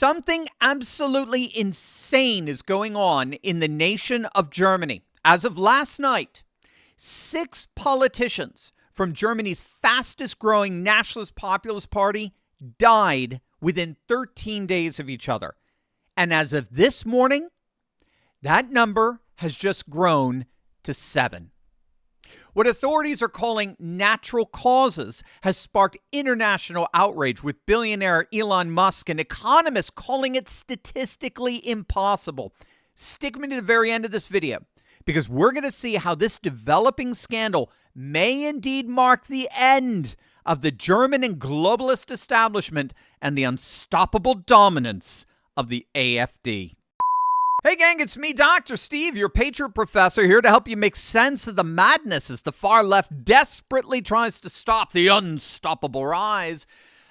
Something absolutely insane is going on in the nation of Germany. As of last night, 6 politicians from Germany's fastest growing nationalist populist party died within 13 days of each other. And as of this morning, that number has just grown to 7. What authorities are calling natural causes has sparked international outrage, with billionaire Elon Musk and economists calling it statistically impossible. Stick with me to the very end of this video, because we're going to see how this developing scandal may indeed mark the end of the German and globalist establishment and the unstoppable dominance of the AfD. Hey gang, it's me, Dr. Steve, your Patriot Professor, here to help you make sense of the madness as the far left desperately tries to stop the unstoppable rise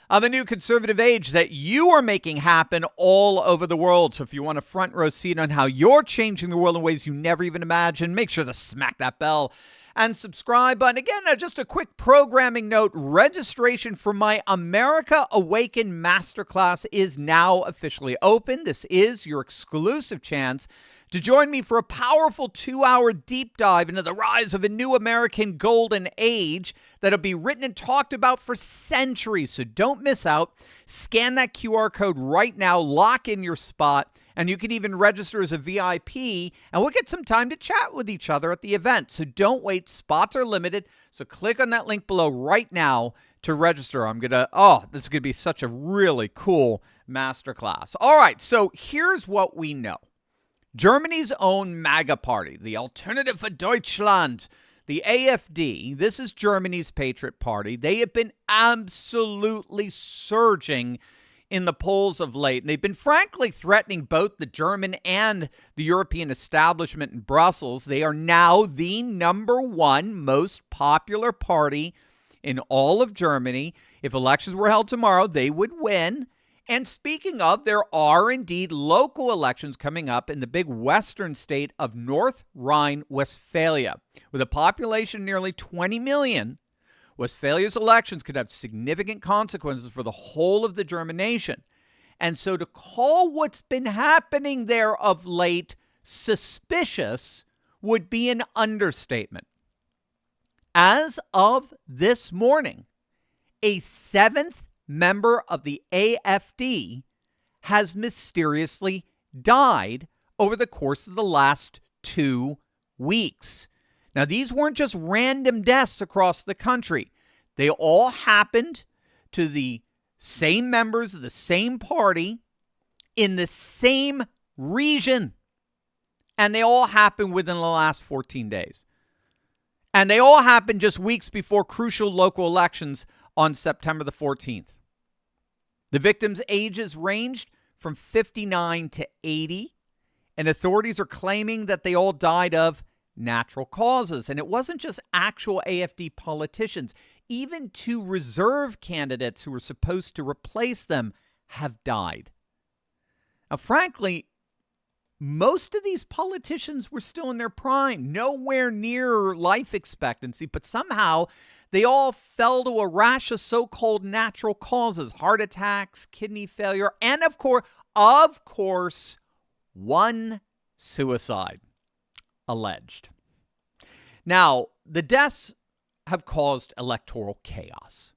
of a new conservative age that you are making happen all over the world. So if you want a front row seat on how you're changing the world in ways you never even imagined, make sure to smack that bell and subscribe button. Again, just a quick programming note. Registration for my America Awakened Masterclass is now officially open. This is your exclusive chance to join me for a powerful 2-hour deep dive into the rise of a new American golden age that'll be written and talked about for centuries. So don't miss out. Scan that QR code right now, lock in your spot, and you can even register as a VIP, and we'll get some time to chat with each other at the event. So don't wait. Spots are limited. So click on that link below right now to register. This is going to be such a really cool masterclass. All right, so here's what we know. Germany's own MAGA party, the Alternative for Deutschland, the AfD, this is Germany's Patriot Party. They have been absolutely surging in the polls of late. And they've been frankly threatening both the German and the European establishment in Brussels. They are now the #1 most popular party in all of Germany. If elections were held tomorrow, they would win. And speaking of, there are indeed local elections coming up in the big western state of North Rhine-Westphalia. With a population of nearly 20 million, Westphalia's elections could have significant consequences for the whole of the German nation. And so to call what's been happening there of late suspicious would be an understatement. As of this morning, a 7th member of the AfD has mysteriously died over the course of the last 2 weeks. Now, these weren't just random deaths across the country. They all happened to the same members of the same party in the same region. And they all happened within the last 14 days. And they all happened just weeks before crucial local elections on September the 14th. The victims' ages ranged from 59 to 80, and authorities are claiming that they all died of natural causes. And it wasn't just actual AfD politicians. Even 2 reserve candidates who were supposed to replace them have died. Now, frankly, most of these politicians were still in their prime, nowhere near life expectancy, but somehow they all fell to a rash of so-called natural causes: heart attacks, kidney failure, and of course, one suicide alleged. Now, the deaths have caused electoral chaos.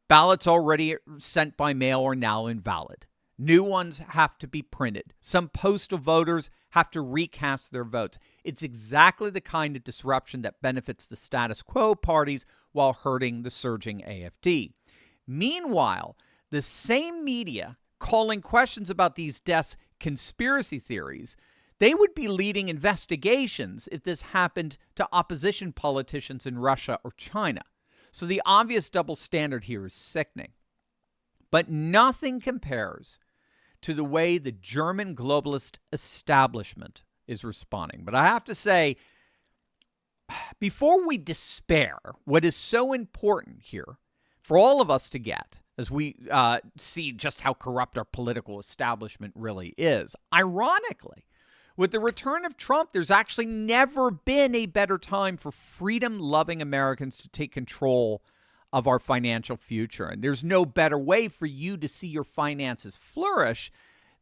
Ballots already sent by mail are now invalid. New ones have to be printed. Some postal voters have to recast their votes. It's exactly the kind of disruption that benefits the status quo parties while hurting the surging AfD. Meanwhile, the same media calling questions about these deaths conspiracy theories, they would be leading investigations if this happened to opposition politicians in Russia or China. So the obvious double standard here is sickening. But nothing compares to the way the German globalist establishment is responding. But I have to say, before we despair, what is so important here for all of us to get, as we see just how corrupt our political establishment really is, ironically, with the return of Trump, there's actually never been a better time for freedom-loving Americans to take control of our financial future. And there's no better way for you to see your finances flourish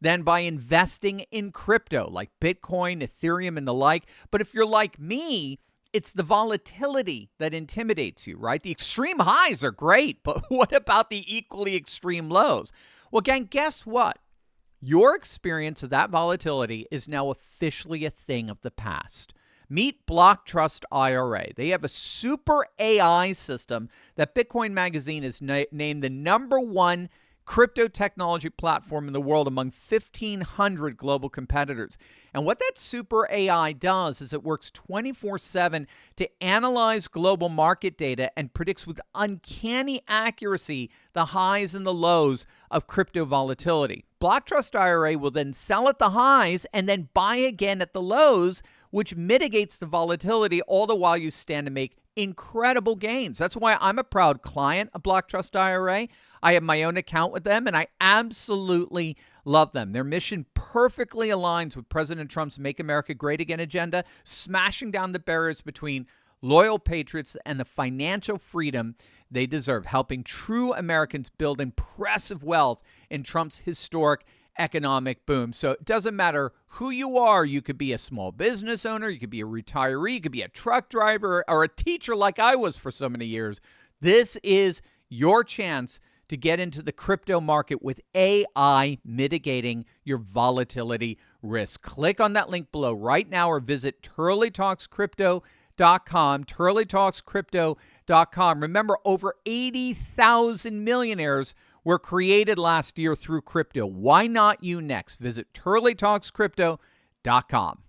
than by investing in crypto like Bitcoin, Ethereum, and the like. But if you're like me, it's the volatility that intimidates you, right? The extreme highs are great, but what about the equally extreme lows? Well, again, guess what? Your experience of that volatility is now officially a thing of the past. Meet Block Trust IRA. They have a super AI system that Bitcoin Magazine has named the #1 crypto technology platform in the world among 1,500 global competitors. And what that super AI does is it works 24/7 to analyze global market data and predicts with uncanny accuracy the highs and the lows of crypto volatility. Block Trust IRA will then sell at the highs and then buy again at the lows, which mitigates the volatility, all the while you stand to make incredible gains. That's why I'm a proud client of Block Trust IRA. I have my own account with them, and I absolutely love them. Their mission perfectly aligns with President Trump's Make America Great Again agenda, smashing down the barriers between loyal patriots and the financial freedom they deserve, helping true Americans build impressive wealth in Trump's historic economic boom. So it doesn't matter who you are. You could be a small business owner, you could be a retiree, you could be a truck driver or a teacher like I was for so many years. This is your chance to get into the crypto market with AI mitigating your volatility risk. Click on that link below right now or visit turleytalkscrypto.com, turleytalkscrypto.com. Remember, over 80,000 millionaires were created last year through crypto. Why not you next? Visit turleytalkscrypto.com.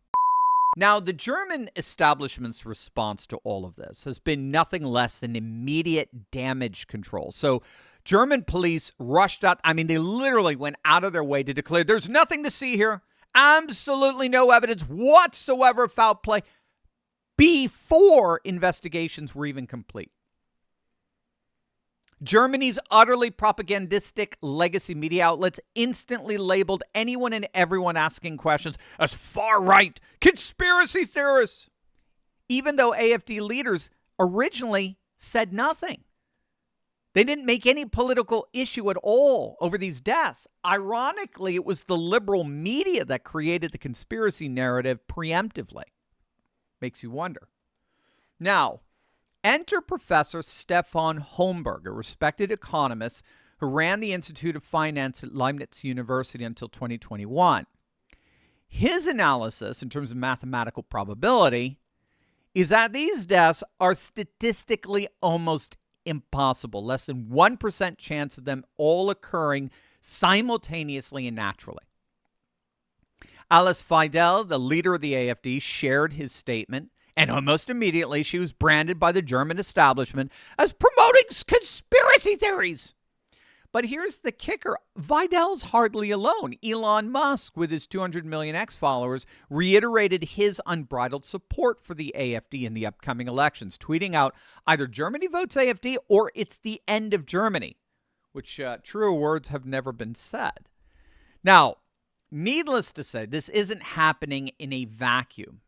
Now, the German establishment's response to all of this has been nothing less than immediate damage control. So German police rushed out. I mean, they literally went out of their way to declare there's nothing to see here. Absolutely no evidence whatsoever of foul play before investigations were even complete. Germany's utterly propagandistic legacy media outlets instantly labeled anyone and everyone asking questions as far-right conspiracy theorists, even though AfD leaders originally said nothing. They didn't make any political issue at all over these deaths. Ironically, it was the liberal media that created the conspiracy narrative preemptively. Makes you wonder. Now, enter Professor Stefan Holmberg, a respected economist who ran the Institute of Finance at Leibniz University until 2021. His analysis in terms of mathematical probability is that these deaths are statistically almost impossible, less than 1% chance of them all occurring simultaneously and naturally. Alice Weidel, the leader of the AfD, shared his statement, and almost immediately she was branded by the German establishment as promoting conspiracy theories. But here's the kicker. Weidel's hardly alone. Elon Musk, with his 200 million X followers, reiterated his unbridled support for the AfD in the upcoming elections, tweeting out either Germany votes AfD or it's the end of Germany, which truer words have never been said. Now, needless to say, this isn't happening in a vacuum.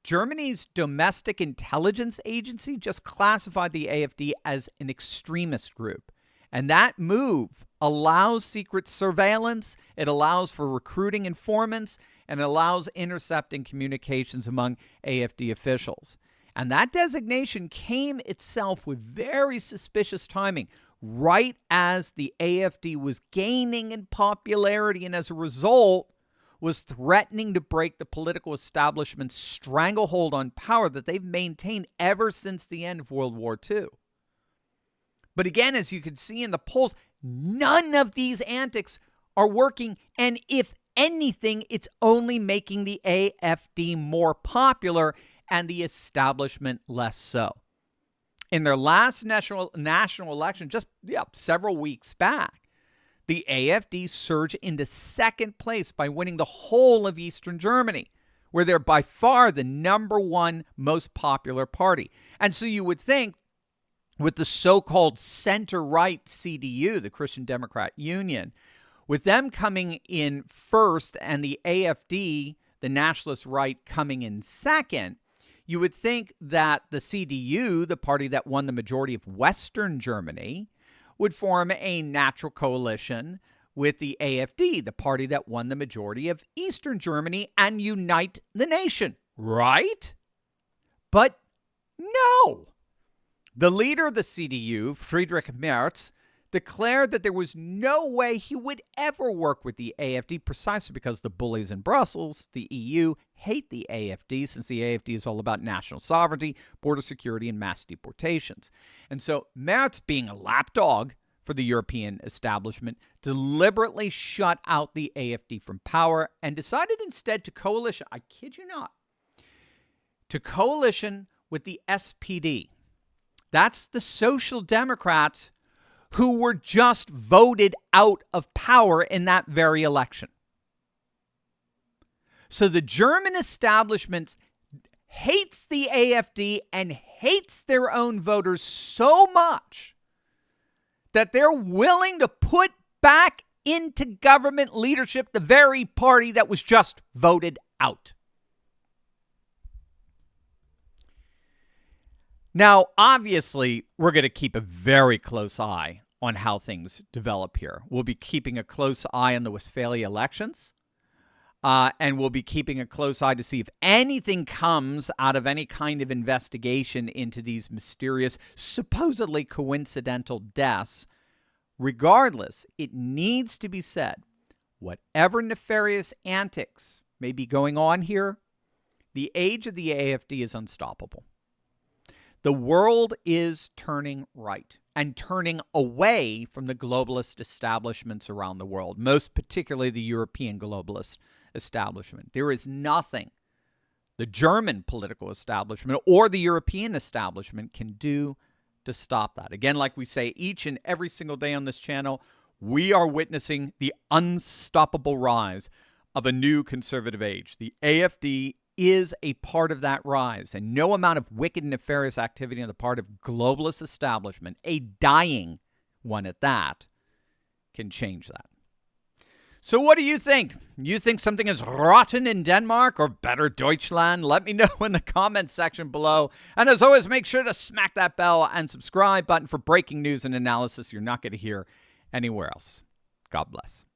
Germany's domestic intelligence agency just classified the AfD as an extremist group. And that move allows secret surveillance, it allows for recruiting informants, and it allows intercepting communications among AfD officials. And that designation came itself with very suspicious timing, right as the AfD was gaining in popularity and as a result was threatening to break the political establishment's stranglehold on power that they've maintained ever since the end of World War II. But again, as you can see in the polls, none of these antics are working. And if anything, it's only making the AfD more popular and the establishment less so. In their last national election, just several weeks back, the AfD surged into second place by winning the whole of Eastern Germany, where they're by far the #1 most popular party. And so you would think with the so-called center-right CDU, the Christian Democrat Union, with them coming in first and the AfD, the nationalist right, coming in second, you would think that the CDU, the party that won the majority of Western Germany, would form a natural coalition with the AfD, the party that won the majority of Eastern Germany, and unite the nation, right? But no. The leader of the CDU, Friedrich Merz, declared that there was no way he would ever work with the AfD precisely because the bullies in Brussels, the EU, hate the AfD since the AfD is all about national sovereignty, border security, and mass deportations. And so Merz, being a lapdog for the European establishment, deliberately shut out the AfD from power and decided instead to coalition, I kid you not, to coalition with the SPD. That's the Social Democrats who were just voted out of power in that very election. So the German establishment hates the AfD and hates their own voters so much that they're willing to put back into government leadership the very party that was just voted out. Now, obviously, we're going to keep a very close eye on how things develop here. We'll be keeping a close eye on the Westphalia elections, and we'll be keeping a close eye to see if anything comes out of any kind of investigation into these mysterious, supposedly coincidental deaths. Regardless, it needs to be said, whatever nefarious antics may be going on here, the age of the AfD is unstoppable. The world is turning right and turning away from the globalist establishments around the world, most particularly the European globalist establishment. There is nothing the German political establishment or the European establishment can do to stop that. Again, like we say each and every single day on this channel, we are witnessing the unstoppable rise of a new conservative age. The AfD is a part of that rise, and no amount of wicked, nefarious activity on the part of globalist establishment, a dying one at that, can change that. So what do you think? You think something is rotten in Denmark or better Deutschland? Let me know in the comments section below. And as always, make sure to smack that bell and subscribe button for breaking news and analysis you're not going to hear anywhere else. God bless.